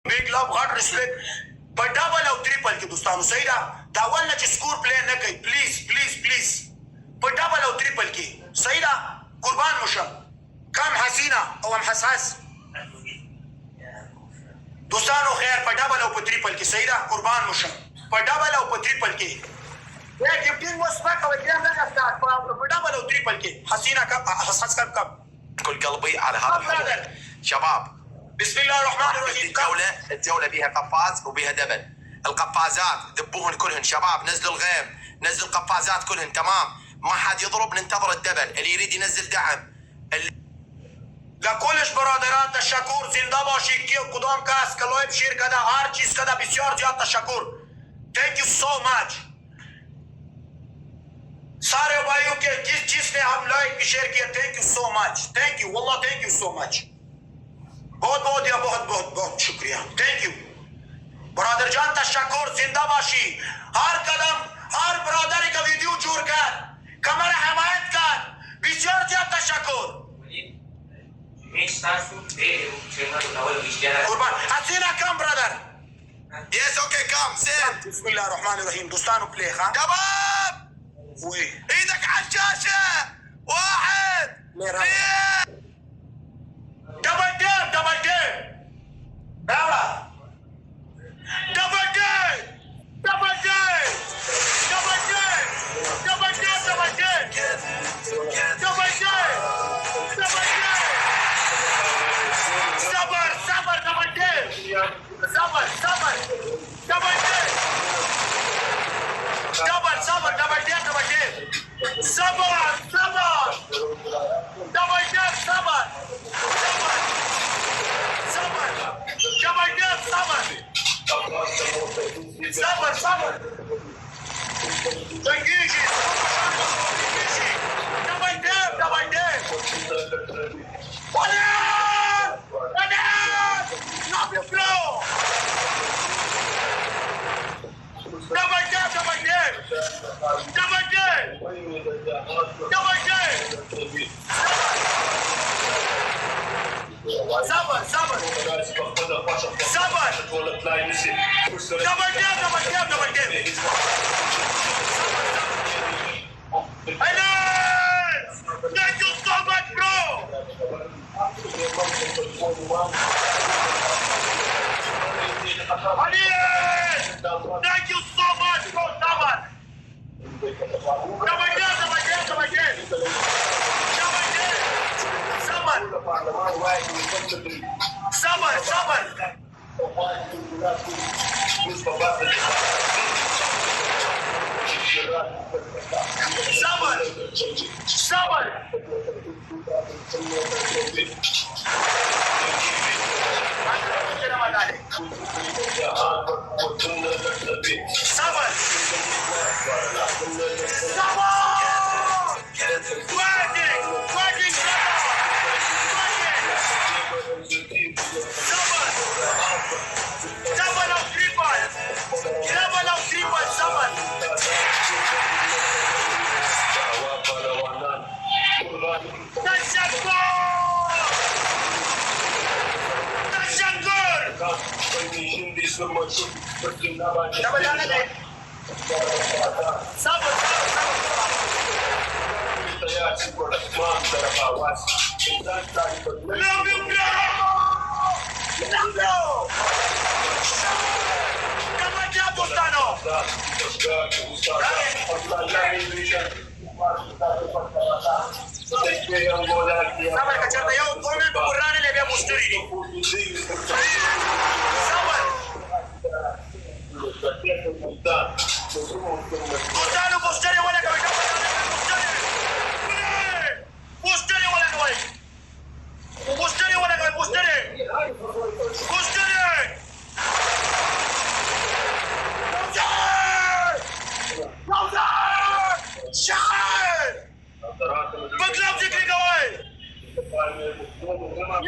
Big love غټ ریسپیکټ په ډبل او ټریپل کې دوستانو صحیح ده دا اول نه چې سکور پلی نه کوي پلیز پلیز پلیز په ډبل او ټریپل کې صحیح ده قربان مشم کم حسینه او هم حساس دوستانو خیر په ډبل او په ټریپل کې صحیح ده قربان مشم په ډبل او په ټریپل کې یا ګفټینګ وسپک او ګیم نه استاد په ډبل او ټریپل کې حسینه کم حساس کم كل قلبي على هذا الحوار. شباب بسم الله الرحمن الرحيم. الجولة بيها قفاز وبيها دبل. القفازات ذبوهن كلهن شباب نزلوا الغيم نزلوا القفازات كلهن تمام ما حد يضرب ننتظر الدبل اللي يريد ينزل دعم لكلش برادران تشکر زنده باشید که کدام کس که لایو شیر کده هر چیز کده بسیار زیاد تشکر thank you so much सारे भाइयों के जिसने हम लाइक भी शेयर किया thank you so much thank you Wallah thank you so much बहुत बहुत या बहुत बहुत बहुत शुक्रिया thank you برادر جان تشکر زنده باشی هر قدم هر برادری که ویدیو جور کرد کمر حمایت کرد بسیار زیاد تشکر قربان حسینه کم برادر يس اوكي كم زين بسم الله الرحمن الرحيم دوستانو پلی خان شباب وي ايدك على الشاشة واحد اثنين دبل دير دبل دير بابا دبل دير دبل دير دبل دير دبل دير دبل دير دبل دير دبل دير صبر صبر دبل دير صبر صبر دبل دير صبر صبر دبل دير دبل دير صبر صبر دبل دير صبر صبر صبر دبل دير صبر صبر صبر تنجيشي تنجيشي دبل دير دبل دير ولاد ولاد نابي فلو دبل دير دبل دير دبل دير دبل دير صبر صبر صبر دبل دير دبل دير دبل دير Alex! Thank you so much, bro! Alex! Thank you so much, bro! Sabar! Double dare, double dare, double dare! Double dare! Sabar! Sabar, sabar! Sabar! Sabar! Sabar! Sabar! Working! Working! Sabar! Double of triple! Double of triple! Sabar! تشكر تشكر صبر love you bro love you كما جاء دوستانو صبر کچرته یو کومنټ قرآن له بیا مشتری دي صبر دوستانو مشتری ولا کوي مشتری ولا کوي مشتری ولا کوي مشتری شاعر بطلب ذكري قوي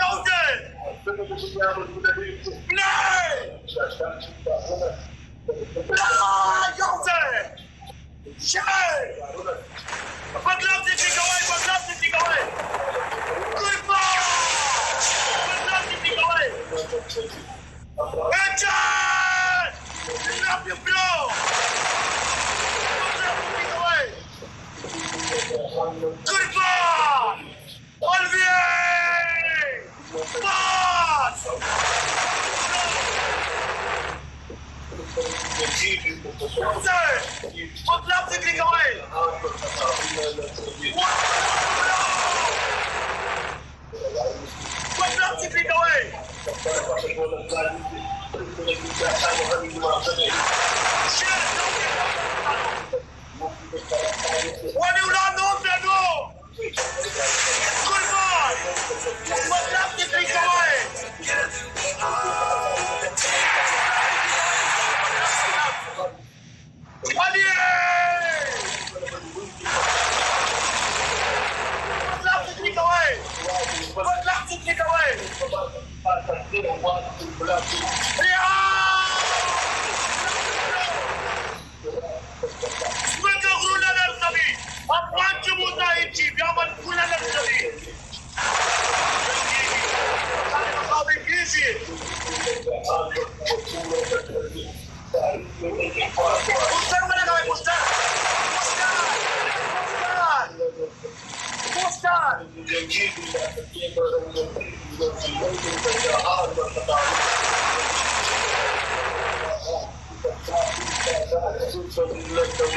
يوزن Headshot! Love you, bro! Kurban! Olivier! Boss! Otlap tigri kawai! Otlap tigri kawai! Wani ulan no pedo! Kurban! Otlap tigri kawai!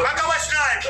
Magawa snipe!